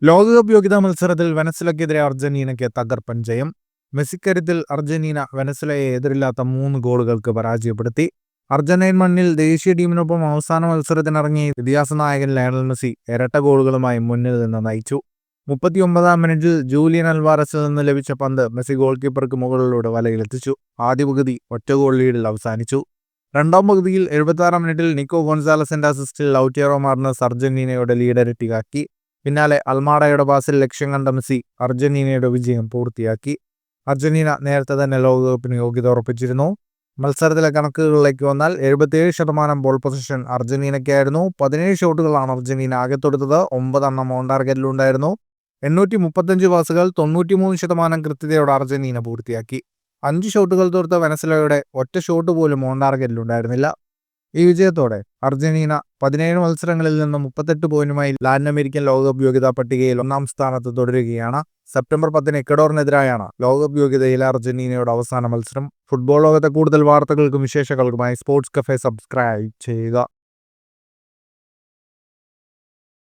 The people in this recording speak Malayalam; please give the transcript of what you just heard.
ലോകകപ്പ് യോഗ്യതാ മത്സരത്തിൽ വെനസ്വലയ്ക്കെതിരെ അർജന്റീനയ്ക്ക് തകർപ്പൻ ജയം. മെസ്സിക്കരുത്തിൽ അർജന്റീന വെനസ്വലയെ എതിരില്ലാത്ത 3 ഗോളുകൾക്ക് പരാജയപ്പെടുത്തി. അർജന്റീൻ മണ്ണിൽ ദേശീയ ടീമിനൊപ്പം അവസാന മത്സരത്തിനിറങ്ങിയ ഇതിഹാസ നായകൻ ലയണൽ മെസ്സി ഇരട്ട ഗോളുകളുമായി മുന്നിൽ നിന്ന് നയിച്ചു. 39-ാം മിനിറ്റിൽ ജൂലിയൻ അൽവാരസിൽ നിന്ന് ലഭിച്ച പന്ത് മെസ്സി ഗോൾ കീപ്പർക്ക് മുകളിലൂടെ വലയിലെത്തിച്ചു. ആദ്യ പകുതി ഒറ്റ ഗോൾ ലീഡിൽ അവസാനിച്ചു. രണ്ടാം പകുതിയിൽ 76-ാം മിനിറ്റിൽ നിക്കോ ഗോൺസാലസിന്റെ അസിസ്റ്റിൽ ലൗറ്റിയറോ മാർട്ടിനസ് അർജന്റീനയുടെ ലീഡ് ഇരട്ടിയാക്കി. പിന്നാലെ അൽമാഡയുടെ പാസിൽ ലക്ഷ്യം കണ്ട മെസ്സി അർജന്റീനയുടെ വിജയം പൂർത്തിയാക്കി. അർജന്റീന നേരത്തെ തന്നെ ലോകകപ്പിന് യോഗ്യത ഉറപ്പിച്ചിരുന്നു. മത്സരത്തിലെ കണക്കുകളിലേക്ക് വന്നാൽ 77% ബോൾ പൊസിഷൻ അർജന്റീനയ്ക്കായിരുന്നു. 17 ഷോട്ടുകളാണ് അർജന്റീന ആകെ തൊടുത്തത്. 9 എണ്ണം ഓൺ ടാർഗറ്റിലുണ്ടായിരുന്നു. 835 പാസുകൾ 93% കൃത്യതയോടെ അർജന്റീന പൂർത്തിയാക്കി. 5 ഷോട്ടുകൾ തോർത്ത വെനസ്വലയുടെ ഒറ്റ ഷോട്ട് പോലും ഓൺ ടാർഗറ്റിലുണ്ടായിരുന്നില്ല. ഈ വിജയത്തോടെ അർജന്റീന 17 മത്സരങ്ങളിൽ നിന്ന് 38 പോയിന്റുമായി ലാറ്റിൻ അമേരിക്കൻ ലോകകപ്പ് യോഗ്യതാ പട്ടികയിൽ 1-ാം സ്ഥാനത്ത് തുടരുകയാണ്. സെപ്റ്റംബർ 10 എക്വഡോറിനെതിരായാണ് ലോകകപ്പ് യോഗ്യതയിലെ അർജന്റീനയുടെ അവസാന മത്സരം. ഫുട്ബോൾ ലോകത്തെ കൂടുതൽ വാർത്തകൾക്കും വിശേഷങ്ങൾക്കുമായി സ്പോർട്സ് കഫേ സബ്സ്ക്രൈബ് ചെയ്യുക.